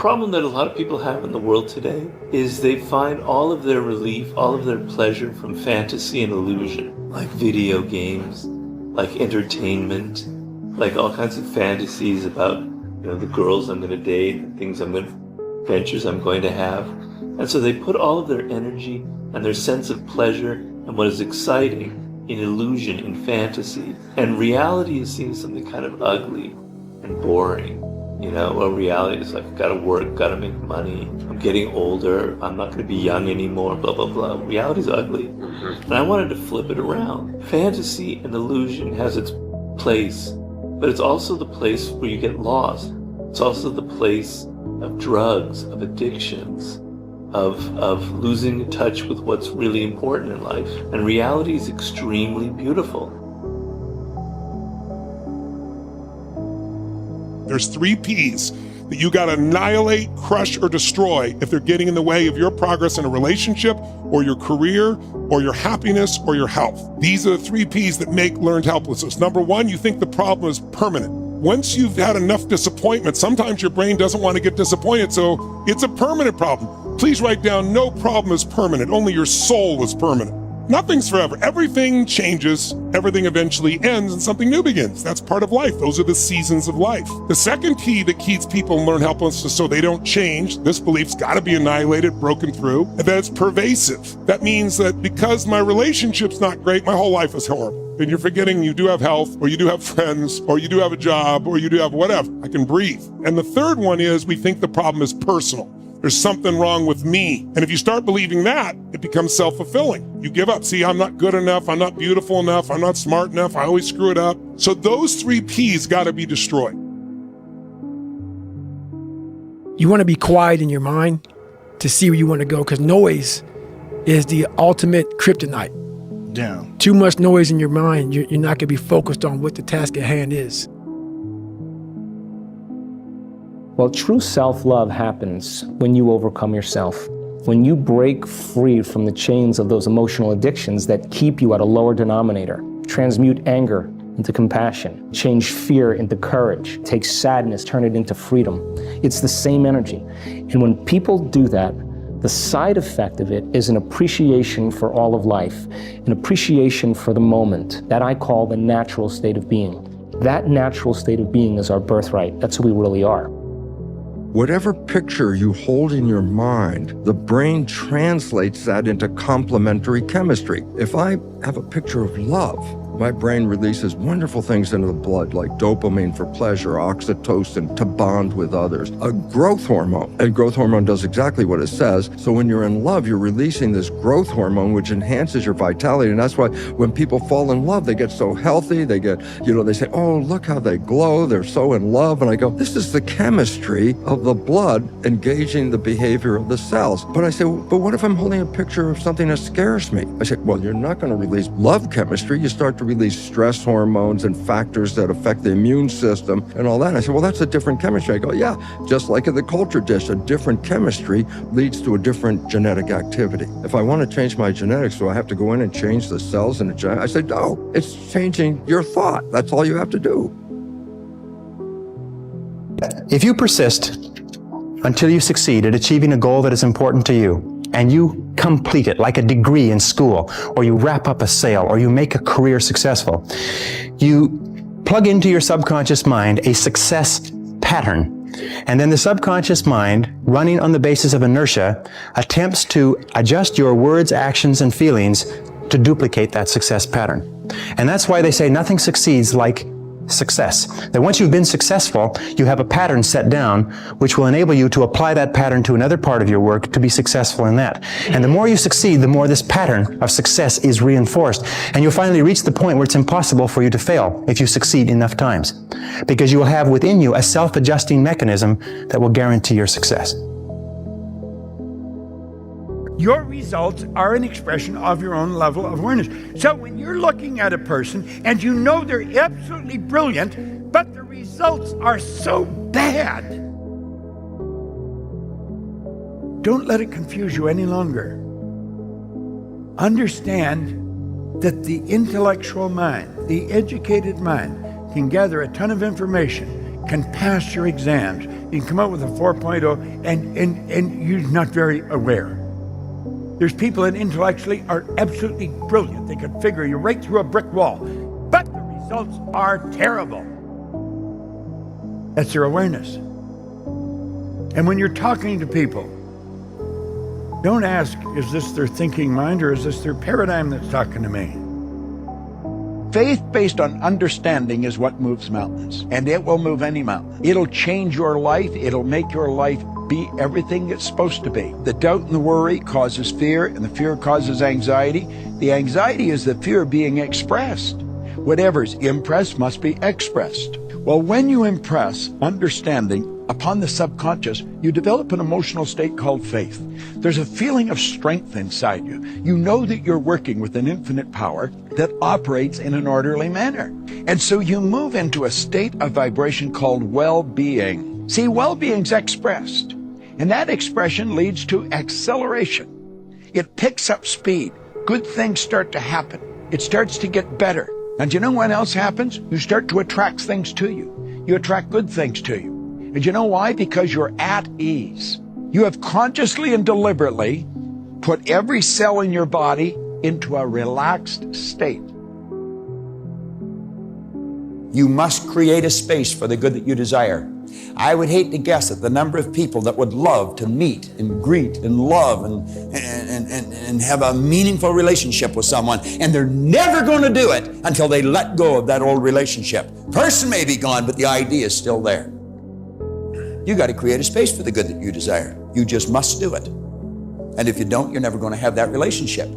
problem that a lot of people have in the world today is they find all of their relief, all of their pleasure from fantasy and illusion, like video games, like entertainment, like all kinds of fantasies about, the girls I'm going to date, adventures I'm going to have. And so they put all of their energy and their sense of pleasure and what is exciting in illusion, in fantasy. And reality is seen as something kind of ugly and boring. Well, reality is like, gotta work, gotta make money, I'm getting older, I'm not gonna be young anymore, blah, blah, blah. Reality's ugly. And I wanted to flip it around. Fantasy and illusion has its place, but it's also the place where you get lost. It's also the place of drugs, of addictions, of losing touch with what's really important in life. And reality is extremely beautiful. There's 3 P's that you gotta annihilate, crush, or destroy if they're getting in the way of your progress in a relationship, or your career, or your happiness, or your health. These are the 3 P's that make learned helplessness. Number 1, you think the problem is permanent. Once you've had enough disappointment, sometimes your brain doesn't want to get disappointed, so it's a permanent problem. Please write down, no problem is permanent, only your soul is permanent. Nothing's forever. Everything changes, everything eventually ends, and something new begins. That's part of life. Those are the seasons of life. The second key that keeps people in learned helplessness so they don't change, this belief's got to be annihilated, broken through, and that it's pervasive. That means that because my relationship's not great, my whole life is horrible. And you're forgetting you do have health, or you do have friends, or you do have a job, or you do have whatever. I can breathe. And the third one is we think the problem is personal. There's something wrong with me. And if you start believing that, it becomes self-fulfilling. You give up. See, I'm not good enough. I'm not beautiful enough. I'm not smart enough. I always screw it up. So those 3 P's got to be destroyed. You want to be quiet in your mind to see where you want to go, because noise is the ultimate kryptonite. Yeah. Too much noise in your mind, you're not going to be focused on what the task at hand is. Well, true self-love happens when you overcome yourself. When you break free from the chains of those emotional addictions that keep you at a lower denominator, transmute anger into compassion, change fear into courage, take sadness, turn it into freedom. It's the same energy. And when people do that, the side effect of it is an appreciation for all of life, an appreciation for the moment that I call the natural state of being. That natural state of being is our birthright. That's who we really are. Whatever picture you hold in your mind, the brain translates that into complementary chemistry. If I have a picture of love, my brain releases wonderful things into the blood, like dopamine for pleasure, oxytocin to bond with others, a growth hormone. And growth hormone does exactly what it says. So when you're in love, you're releasing this growth hormone, which enhances your vitality. And that's why when people fall in love, they get so healthy. They get, they say, oh, look how they glow. They're so in love. And I go, this is the chemistry of the blood engaging the behavior of the cells. But I say, well, but what if I'm holding a picture of something that scares me? I say, well, you're not going to release love chemistry. You start to release stress hormones and factors that affect the immune system and all that. And I said, well, that's a different chemistry. I go, yeah, just like in the culture dish, a different chemistry leads to a different genetic activity. If I want to change my genetics, do I have to go in and change the cells in the genetic? I said, no, it's changing your thought. That's all you have to do. If you persist until you succeed at achieving a goal that is important to you, and you complete it like a degree in school, or you wrap up a sale, or you make a career successful, you plug into your subconscious mind a success pattern. And then the subconscious mind, running on the basis of inertia, attempts to adjust your words, actions, and feelings to duplicate that success pattern. And that's why they say nothing succeeds like success. That once you've been successful, you have a pattern set down which will enable you to apply that pattern to another part of your work to be successful in that. And the more you succeed, the more this pattern of success is reinforced. And you'll finally reach the point where it's impossible for you to fail if you succeed enough times. Because you will have within you a self-adjusting mechanism that will guarantee your success. Your results are an expression of your own level of awareness. So when you're looking at a person and you know they're absolutely brilliant, but the results are so bad, don't let it confuse you any longer. Understand that the intellectual mind, the educated mind, can gather a ton of information, can pass your exams, You can come out with a 4.0 and you're not very aware. There's people that intellectually are absolutely brilliant. They can figure you right through a brick wall, but the results are terrible. That's their awareness. And when you're talking to people, don't ask, is this their thinking mind or is this their paradigm that's talking to me? Faith based on understanding is what moves mountains, and it will move any mountain. It'll change your life. It'll make your life be everything it's supposed to be. The doubt and the worry causes fear, and the fear causes anxiety. The anxiety is the fear being expressed. Whatever's impressed must be expressed. Well, when you impress understanding upon the subconscious, you develop an emotional state called faith. There's a feeling of strength inside you. You know that you're working with an infinite power that operates in an orderly manner. And so you move into a state of vibration called well-being. See, well-being's expressed, and that expression leads to acceleration. It picks up speed. Good things start to happen. It starts to get better. And you know what else happens? You start to attract things to you. You attract good things to you. And you know why? Because you're at ease. You have consciously and deliberately put every cell in your body into a relaxed state. You must create a space for the good that you desire. I would hate to guess at the number of people that would love to meet and greet and love and have a meaningful relationship with someone, and they're never going to do it until they let go of that old relationship. Person may be gone, but the idea is still there. You got to create a space for the good that you desire. You just must do it. And if you don't, you're never going to have that relationship.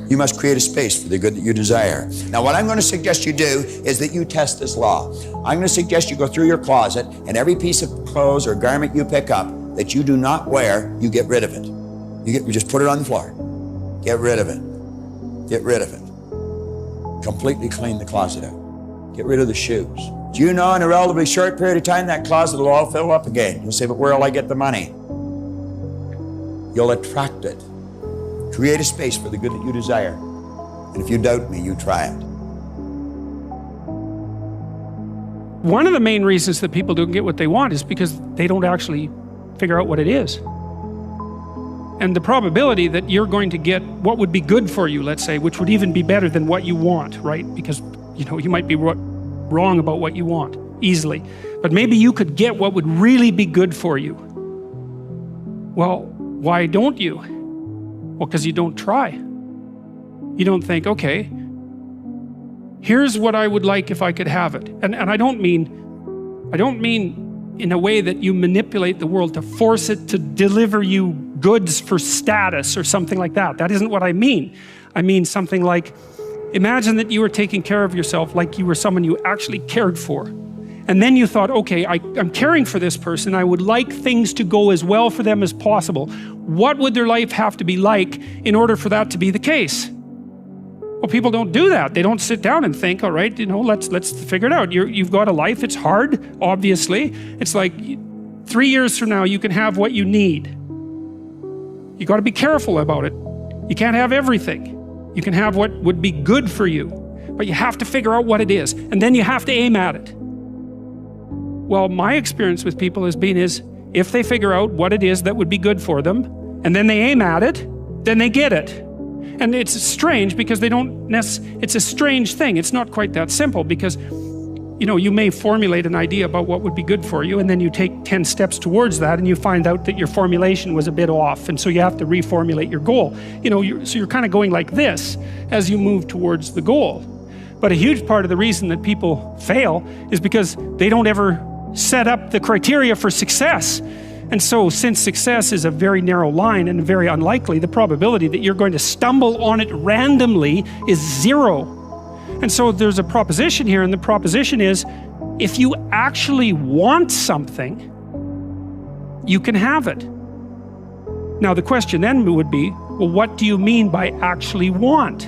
You must create a space for the good that you desire. Now, what I'm going to suggest you do is that you test this law. I'm going to suggest you go through your closet, and every piece of clothes or garment you pick up that you do not wear, you get rid of it. You just put it on the floor. Get rid of it. Get rid of it. Completely clean the closet out. Get rid of the shoes. Do you know in a relatively short period of time that closet will all fill up again? You'll say, but where will I get the money? You'll attract it. Create a space for the good that you desire. And if you doubt me, you try it. One of the main reasons that people don't get what they want is because they don't actually figure out what it is. And the probability that you're going to get what would be good for you, let's say, which would even be better than what you want, right? Because, you know, you might be wrong about what you want easily, but maybe you could get what would really be good for you. Well, why don't you? Well, because you don't try. You don't think, okay, here's what I would like if I could have it. And I don't mean in a way that you manipulate the world to force it to deliver you goods for status or something like that. That isn't what I mean. I mean something like, imagine that you were taking care of yourself like you were someone you actually cared for. And then you thought, okay, I'm caring for this person. I would like things to go as well for them as possible. What would their life have to be like in order for that to be the case? Well, people don't do that. They don't sit down and think, all right, you know, let's figure it out. You've got a life. It's hard, obviously. It's like 3 years from now, you can have what you need. You got to be careful about it. You can't have everything. You can have what would be good for you, but you have to figure out what it is, and then you have to aim at it. Well, my experience with people has been is if they figure out what it is that would be good for them, and then they aim at it, then they get it. And it's strange because they don't it's a strange thing. It's not quite that simple because, you know, you may formulate an idea about what would be good for you, and then you take 10 steps towards that, and you find out that your formulation was a bit off, and so you have to reformulate your goal. You know, so you're kind of going like this as you move towards the goal. But a huge part of the reason that people fail is because they don't ever set up the criteria for success. And so since success is a very narrow line and very unlikely, the probability that you're going to stumble on it randomly is 0. And so there's a proposition here, and the proposition is, if you actually want something, you can have it. Now the question then would be, well, what do you mean by actually want?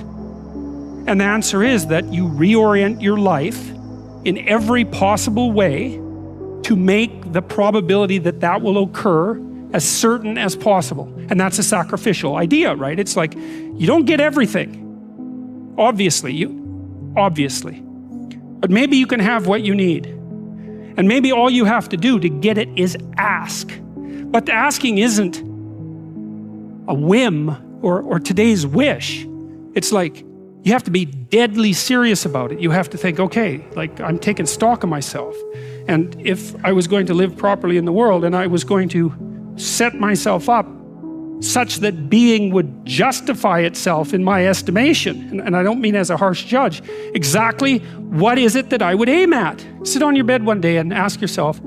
And the answer is that you reorient your life in every possible way to make the probability that that will occur as certain as possible. And that's a sacrificial idea, right? It's like, you don't get everything. Obviously. But maybe you can have what you need. And maybe all you have to do to get it is ask. But the asking isn't a whim or today's wish. It's like, you have to be deadly serious about it. You have to think, okay, like I'm taking stock of myself. And if I was going to live properly in the world and I was going to set myself up such that being would justify itself in my estimation, and I don't mean as a harsh judge, exactly what is it that I would aim at? Sit on your bed one day and ask yourself,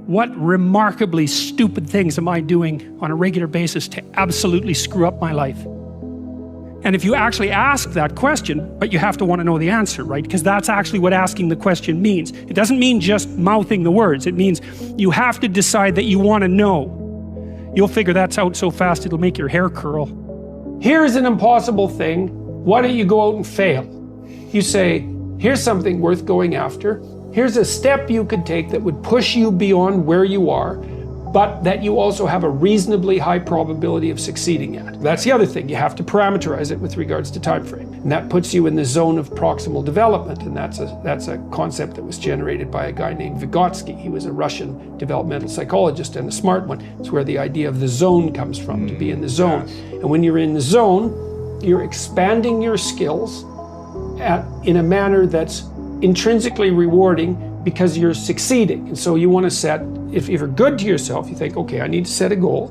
what remarkably stupid things am I doing on a regular basis to absolutely screw up my life? And if you actually ask that question, but you have to want to know the answer, right? Because that's actually what asking the question means. It doesn't mean just mouthing the words. It means you have to decide that you want to know. You'll figure that's out so fast it'll make your hair curl. Here's an impossible thing. Why don't you go out and fail? You say, here's something worth going after. Here's a step you could take that would push you beyond where you are, but that you also have a reasonably high probability of succeeding at. That's the other thing. You have to parameterize it with regards to time frame. And that puts you in the zone of proximal development. And that's a concept that was generated by a guy named Vygotsky. He was a Russian developmental psychologist and a smart one. It's where the idea of the zone comes from, to be in the zone. And when you're in the zone, you're expanding your skills in a manner that's intrinsically rewarding because you're succeeding. And so you want to set, if you're good to yourself, you think, okay, I need to set a goal,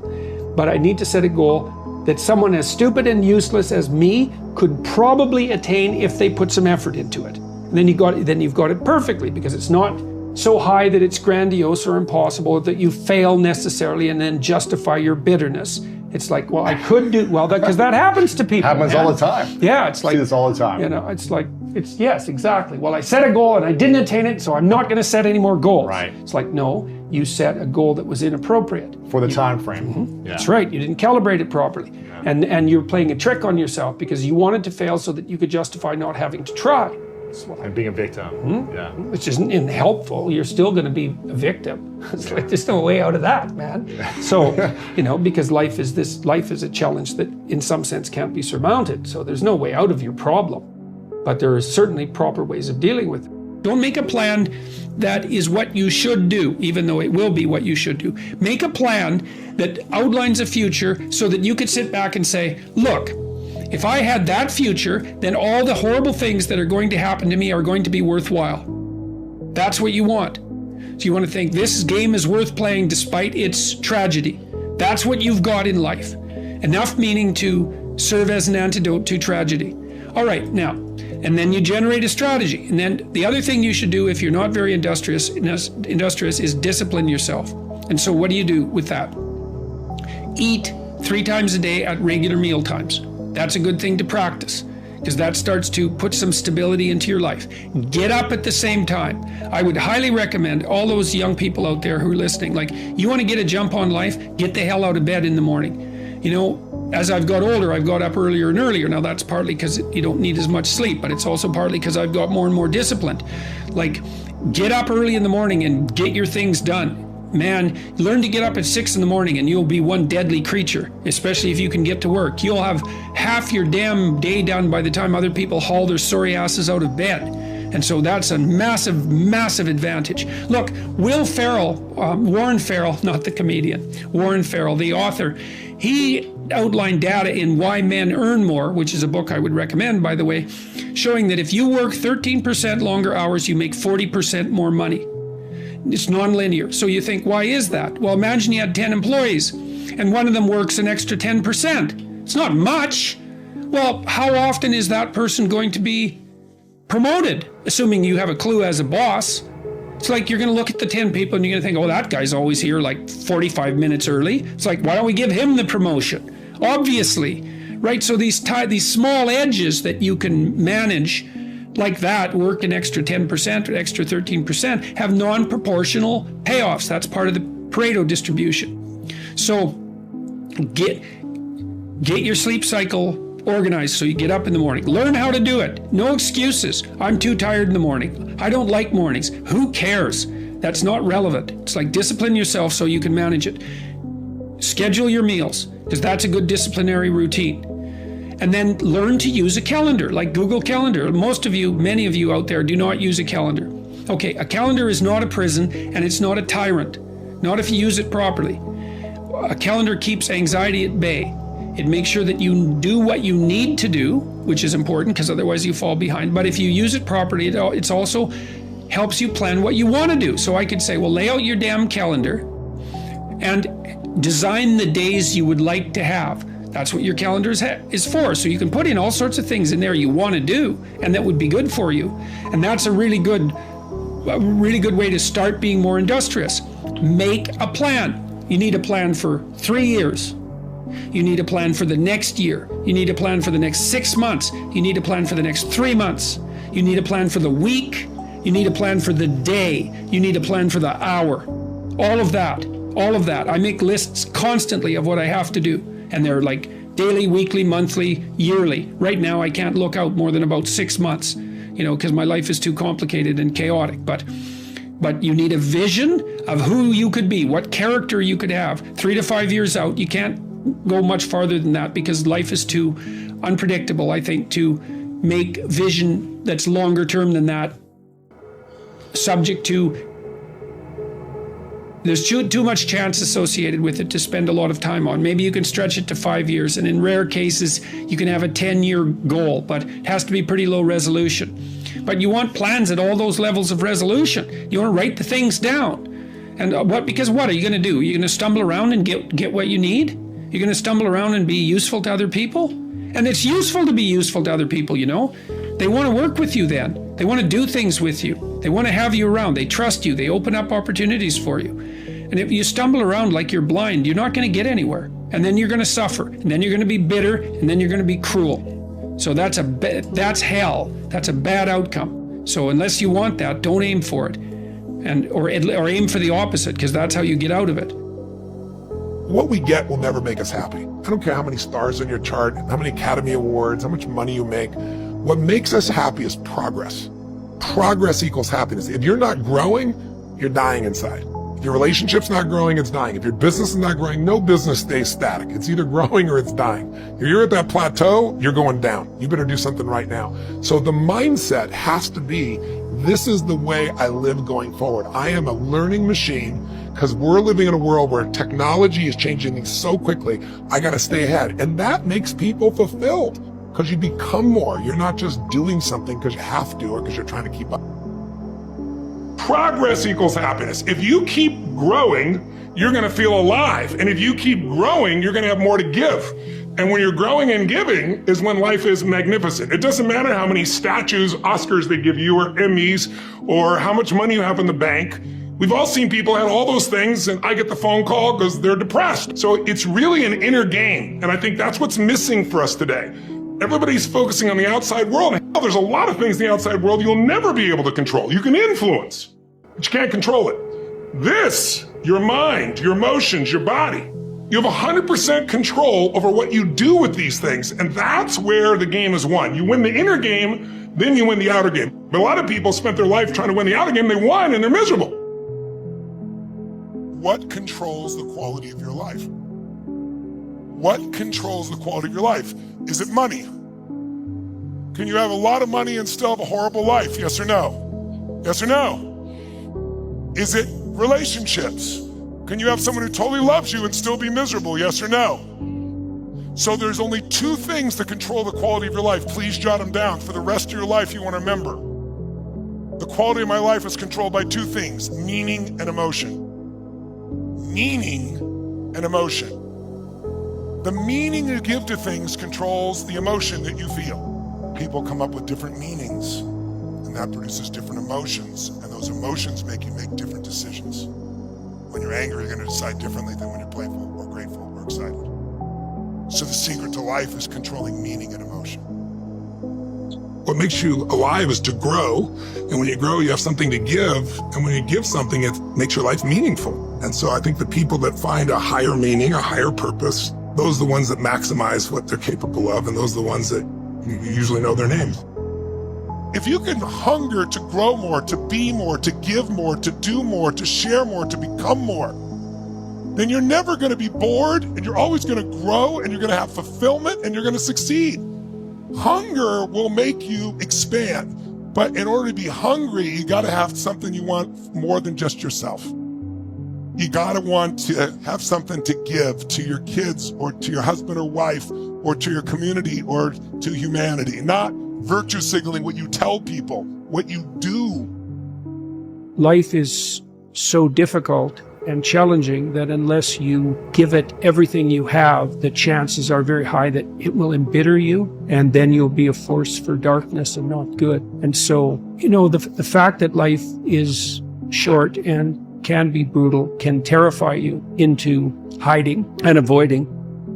but I need to set a goal that someone as stupid and useless as me could probably attain if they put some effort into it. And then you've got it perfectly, because it's not so high that it's grandiose or impossible that you fail necessarily and then justify your bitterness. It's like, well, I could do well, because that happens to people. Happens all the time. Yeah, it's like, see this all the time. You know, it's like, yes, exactly. Well, I set a goal and I didn't attain it, so I'm not going to set any more goals. Right. It's like, no, you set a goal that was inappropriate for the time frame. Yeah. That's right. You didn't calibrate it properly, and you're playing a trick on yourself because you wanted to fail so that you could justify not having to try. And being a victim. Yeah. Which isn't helpful. You're still going to be a victim. It's like, there's no way out of that, man. So, because life is a challenge that in some sense can't be surmounted. So there's no way out of your problem. But there are certainly proper ways of dealing with it. Don't make a plan that is what you should do, even though it will be what you should do. Make a plan that outlines a future so that you could sit back and say, look, if I had that future, then all the horrible things that are going to happen to me are going to be worthwhile. That's what you want. So you want to think, this game is worth playing despite its tragedy. That's what you've got in life. Enough meaning to serve as an antidote to tragedy. All right, now, and then you generate a strategy. And then the other thing you should do if you're not very industrious is discipline yourself. And so what do you do with that? Eat 3 times a day at regular meal times. That's a good thing to practice, because that starts to put some stability into your life. Get up at the same time. I would highly recommend all those young people out there who are listening, like, you want to get a jump on life, get the hell out of bed in the morning. As I've got older, I've got up earlier and earlier. Now that's partly because you don't need as much sleep, but it's also partly because I've got more and more disciplined. Like, get up early in the morning and get your things done. Man, learn to get up at 6 in the morning and you'll be one deadly creature, especially if you can get to work. You'll have half your damn day done by the time other people haul their sorry asses out of bed. And so that's a massive, massive advantage. Look, Warren Farrell, not the comedian, Warren Farrell, the author, he outlined data in Why Men Earn More, which is a book I would recommend, by the way, showing that if you work 13% longer hours, you make 40% more money. It's non-linear. So you think, why is that? Well, imagine you had 10 employees and one of them works an extra 10%. It's not much. Well, how often is that person going to be promoted? Assuming you have a clue as a boss. It's like you're going to look at the 10 people and you're going to think, oh, that guy's always here like 45 minutes early. It's like, why don't we give him the promotion? Obviously, right? So these small edges that you can manage like that, work an extra 10% or extra 13%, have non-proportional payoffs. That's part of the Pareto distribution. So get your sleep cycle organized so you get up in the morning. Learn how to do it. No excuses. I'm too tired in the morning. I don't like mornings. Who cares? That's not relevant. It's like, discipline yourself so you can manage it. Schedule your meals, because that's a good disciplinary routine. And then learn to use a calendar, like Google Calendar. Many of you out there do not use a calendar. Okay, a calendar is not a prison and it's not a tyrant. Not if you use it properly. A calendar keeps anxiety at bay. It makes sure that you do what you need to do, which is important because otherwise you fall behind. But if you use it properly, it's also helps you plan what you want to do. So I could say, well, lay out your damn calendar and design the days you would like to have. That's what your calendar is for. So you can put in all sorts of things in there you want to do and that would be good for you. And that's a really good way to start being more industrious. Make a plan. You need a plan for 3 years. You need a plan for the next year. You need a plan for the next 6 months. You need a plan for the next 3 months. You need a plan for the week. You need a plan for the day. You need a plan for the hour. All of that. I make lists constantly of what I have to do. And they're like daily, weekly, monthly, yearly. Right now, I can't look out more than about 6 months, because my life is too complicated and chaotic. But you need a vision of who you could be, what character you could have. 3 to 5 years out, you can't go much farther than that because life is too unpredictable, I think, to make vision that's longer term than that subject to, there's too much chance associated with it to spend a lot of time on. Maybe you can stretch it to 5 years, and in rare cases, you can have a 10-year goal, but it has to be pretty low resolution. But you want plans at all those levels of resolution. You want to write the things down. And because what are you going to do? You're going to stumble around and get what you need? You're going to stumble around and be useful to other people? And it's useful to be useful to other people, They want to work with you then. They want to do things with you. They want to have you around. They trust you. They open up opportunities for you. And if you stumble around like you're blind, you're not going to get anywhere. And then you're going to suffer. And then you're going to be bitter. And then you're going to be cruel. So that's hell. That's a bad outcome. So unless you want that, don't aim for it. Or aim for the opposite, because that's how you get out of it. What we get will never make us happy. I don't care how many stars on your chart, how many Academy Awards, how much money you make. What makes us happy is progress. Progress equals happiness. If you're not growing, you're dying inside. If your relationship's not growing, it's dying. If your business is not growing, no business stays static. It's either growing or it's dying. If you're at that plateau, you're going down. You better do something right now. So the mindset has to be, this is the way I live going forward. I am a learning machine because we're living in a world where technology is changing things so quickly. I got to stay ahead. And that makes people fulfilled because you become more. You're not just doing something because you have to or because you're trying to keep up. Progress equals happiness. If you keep growing, you're going to feel alive. And if you keep growing, you're going to have more to give. And when you're growing and giving is when life is magnificent. It doesn't matter how many statues, Oscars they give you, or Emmys, or how much money you have in the bank. We've all seen people have all those things, and I get the phone call because they're depressed. So it's really an inner game. And I think that's what's missing for us today. Everybody's focusing on the outside world. Hell, there's a lot of things in the outside world you'll never be able to control. You can influence, but you can't control it. This, your mind, your emotions, your body, you have 100% control over what you do with these things. And that's where the game is won. You win the inner game, then you win the outer game. But a lot of people spent their life trying to win the outer game. They won and they're miserable. What controls the quality of your life? What controls the quality of your life? Is it money? Can you have a lot of money and still have a horrible life? Yes or no? Yes or no? Is it relationships? Can you have someone who totally loves you and still be miserable? Yes or no? So there's only 2 things that control the quality of your life. Please jot them down. For the rest of your life, you want to remember. The quality of my life is controlled by 2 things, meaning and emotion. Meaning and emotion. The meaning you give to things controls the emotion that you feel. People come up with different meanings, and that produces different emotions, and those emotions make you make different decisions. When you're angry, you're going to decide differently than when you're playful or grateful or excited. So the secret to life is controlling meaning and emotion. What makes you alive is to grow, and when you grow, you have something to give, and when you give something, it makes your life meaningful. And so I think the people that find a higher meaning, a higher purpose, those are the ones that maximize what they're capable of, and those are the ones that you usually know their names. If you can hunger to grow more, to be more, to give more, to do more, to share more, to become more, then you're never going to be bored, and you're always going to grow, and you're going to have fulfillment, and you're going to succeed. Hunger will make you expand. But in order to be hungry, you got to have something you want more than just yourself. You got to want to have something to give to your kids or to your husband or wife or to your community or to humanity, not virtue signaling what you tell people, what you do. Life is so difficult and challenging that unless you give it everything you have, the chances are very high that it will embitter you, and then you'll be a force for darkness and not good. And so, the fact that life is short and can be brutal can terrify you into hiding and avoiding.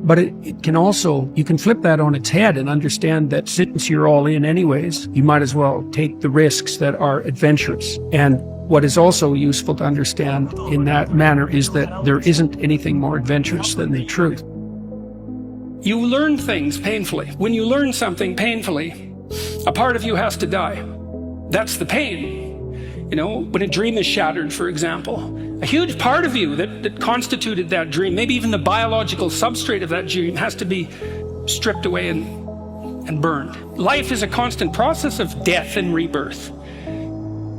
But it can also, you can flip that on its head and understand that since you're all in anyways, you might as well take the risks that are adventurous. And what is also useful to understand in that manner is that there isn't anything more adventurous than the truth. You learn things painfully. When you learn something painfully, a part of you has to die. That's the pain. When a dream is shattered, for example, a huge part of you that constituted that dream, maybe even the biological substrate of that dream, has to be stripped away and burned. Life is a constant process of death and rebirth.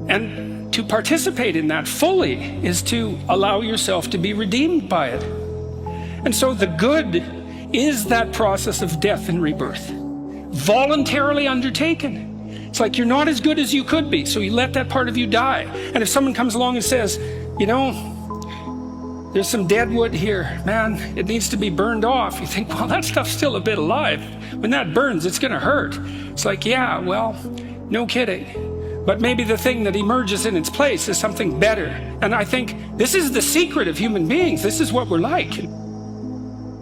And to participate in that fully is to allow yourself to be redeemed by it. And so the good is that process of death and rebirth, voluntarily undertaken. It's like you're not as good as you could be, so you let that part of you die. And if someone comes along and says, there's some dead wood here, man, it needs to be burned off. You think, well, that stuff's still a bit alive. When that burns, it's gonna hurt. It's like, yeah, well, no kidding. But maybe the thing that emerges in its place is something better. And I think this is the secret of human beings. This is what we're like.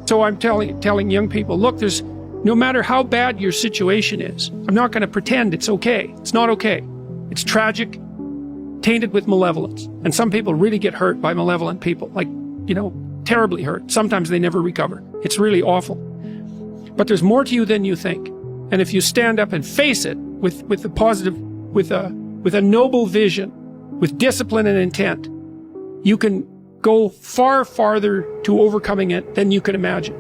So I'm telling young people, look, no matter how bad your situation is, I'm not going to pretend it's okay. It's not okay. It's tragic, tainted with malevolence. And some people really get hurt by malevolent people, terribly hurt. Sometimes they never recover. It's really awful. But there's more to you than you think. And if you stand up and face it with a positive, with a noble vision, with discipline and intent, you can go far farther to overcoming it than you can imagine.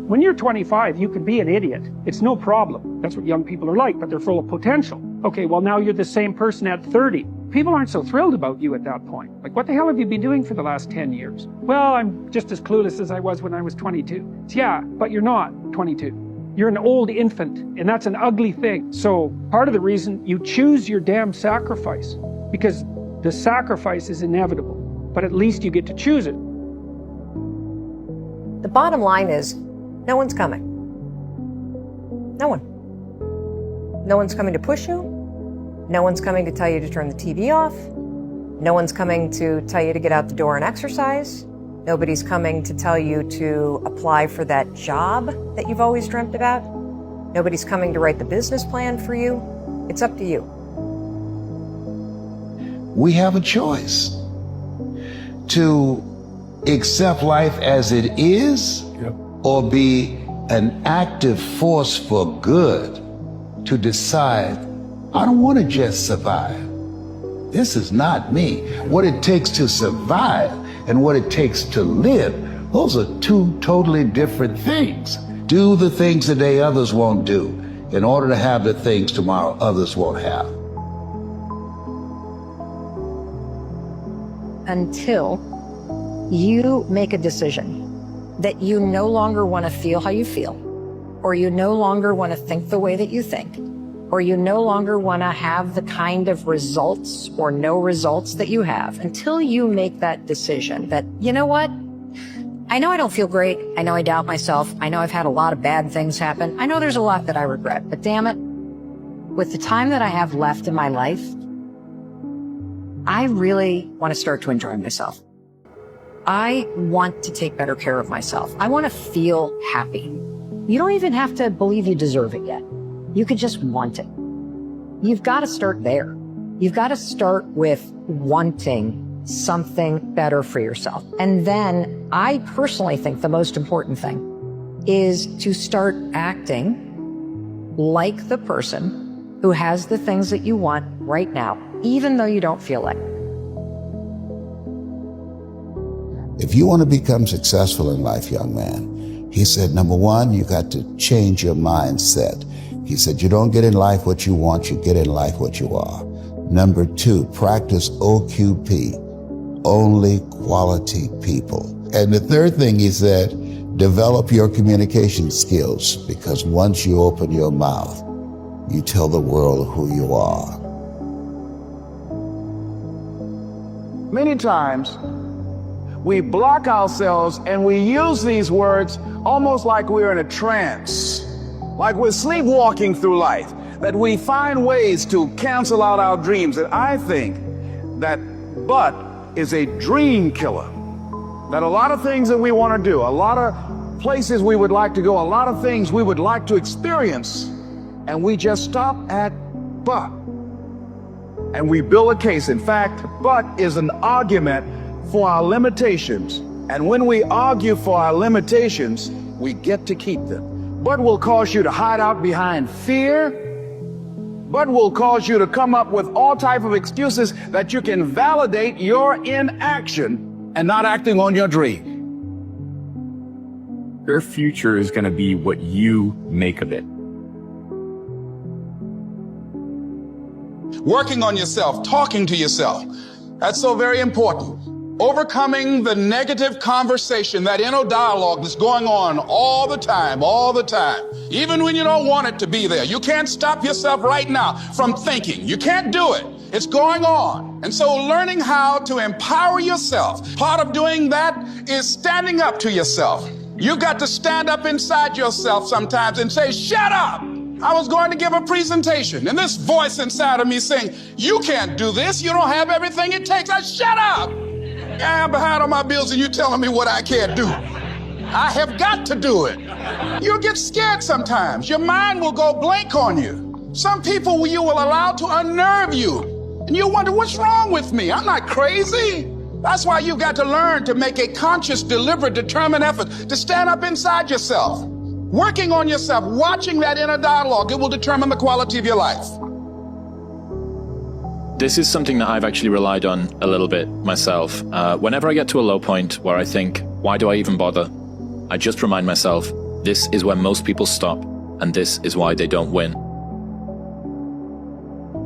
When you're 25, you could be an idiot. It's no problem. That's what young people are like, but they're full of potential. Okay, well now you're the same person at 30. People aren't so thrilled about you at that point. Like, what the hell have you been doing for the last 10 years? Well, I'm just as clueless as I was when I was 22. Yeah, but you're not 22. You're an old infant, and that's an ugly thing. So part of the reason you choose your damn sacrifice, because the sacrifice is inevitable, but at least you get to choose it. The bottom line is, no one's coming. No one. No one's coming to push you. No one's coming to tell you to turn the TV off. No one's coming to tell you to get out the door and exercise. Nobody's coming to tell you to apply for that job that you've always dreamt about. Nobody's coming to write the business plan for you. It's up to you. We have a choice to accept life as it is, or be an active force for good, to decide, I don't want to just survive. This is not me. What it takes to survive and what it takes to live, those are two totally different things. Do the things today others won't do in order to have the things tomorrow others won't have. Until you make a decision that you no longer want to feel how you feel, or you no longer want to think the way that you think, or you no longer want to have the kind of results or no results that you have, until you make that decision that, you know what? I know I don't feel great. I know I doubt myself. I know I've had a lot of bad things happen. I know there's a lot that I regret, but damn it, with the time that I have left in my life, I really want to start to enjoy myself. I want to take better care of myself. I want to feel happy. You don't even have to believe you deserve it yet. You could just want it. You've got to start there. You've got to start with wanting something better for yourself. And then I personally think the most important thing is to start acting like the person who has the things that you want right now, even though you don't feel like it. If you want to become successful in life, young man, he said, number one, you got to change your mindset. He said, you don't get in life what you want, you get in life what you are. Number 2, practice OQP, only quality people. And the third thing he said, develop your communication skills, because once you open your mouth, you tell the world who you are. Many times, we block ourselves and we use these words almost like we're in a trance, like we're sleepwalking through life, that we find ways to cancel out our dreams. And I think that but is a dream killer. That a lot of things that we want to do, a lot of places we would like to go, a lot of things we would like to experience, and we just stop at but. And we build a case. In fact, but is an argument for our limitations. And when we argue for our limitations, we get to keep them. But will cause you to hide out behind fear. But will cause you to come up with all type of excuses that you can validate your inaction and not acting on your dream. Your future is going to be what you make of it. Working on yourself, talking to yourself. That's so very important. Overcoming the negative conversation, that inner dialogue that's going on all the time, even when you don't want it to be there. You can't stop yourself right now from thinking. You can't do it. It's going on. And so learning how to empower yourself, part of doing that is standing up to yourself. You've got to stand up inside yourself sometimes and say, shut up. I was going to give a presentation, and this voice inside of me saying, you can't do this. You don't have everything it takes. Shut up. I'm behind on my bills and you're telling me what I can't do. I have got to do it. You'll get scared sometimes. Your mind will go blank on you. Some people you will allow to unnerve you. And you'll wonder, what's wrong with me? I'm not crazy. That's why you've got to learn to make a conscious, deliberate, determined effort to stand up inside yourself. Working on yourself, watching that inner dialogue, it will determine the quality of your life. This is something that I've actually relied on a little bit myself. Whenever I get to a low point where I think, why do I even bother? I just remind myself, this is where most people stop, and this is why they don't win.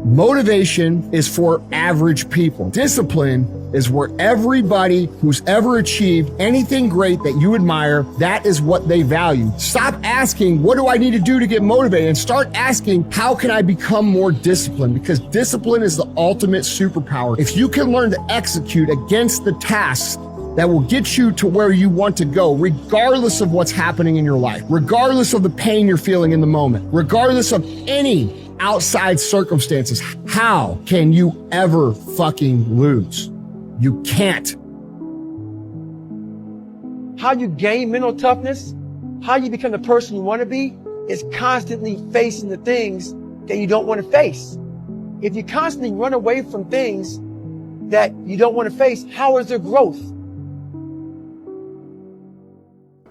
Motivation is for average people. Discipline is where everybody who's ever achieved anything great that you admire, that is what they value. Stop asking, what do I need to do to get motivated? And start asking, how can I become more disciplined? Because discipline is the ultimate superpower. If you can learn to execute against the tasks that will get you to where you want to go, regardless of what's happening in your life, regardless of the pain you're feeling in the moment, regardless of any outside circumstances, how can you ever fucking lose? You can't. How you gain mental toughness, how you become the person you want to be, is constantly facing the things that you don't want to face. If you constantly run away from things that you don't want to face, how is there growth?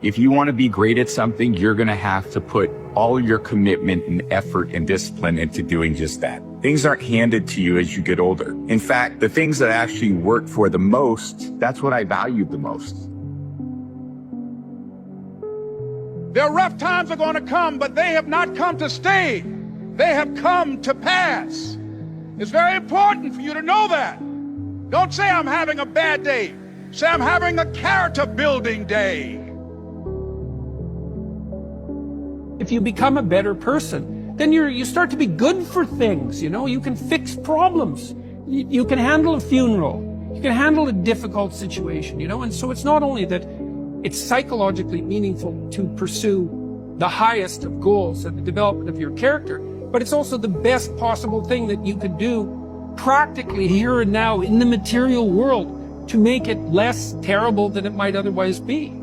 If you want to be great at something, you're going to have to put all your commitment and effort and discipline into doing just that. Things aren't handed to you as you get older. In fact, the things that I actually work for the most, that's what I value the most. Their rough times are going to come, but they have not come to stay. They have come to pass. It's very important for you to know that. Don't say I'm having a bad day. Say I'm having a character building day. If you become a better person, then you start to be good for things, you know? You can fix problems. You can handle a funeral. You can handle a difficult situation, you know? And so it's not only that it's psychologically meaningful to pursue the highest of goals and the development of your character, but it's also the best possible thing that you could do practically here and now in the material world to make it less terrible than it might otherwise be.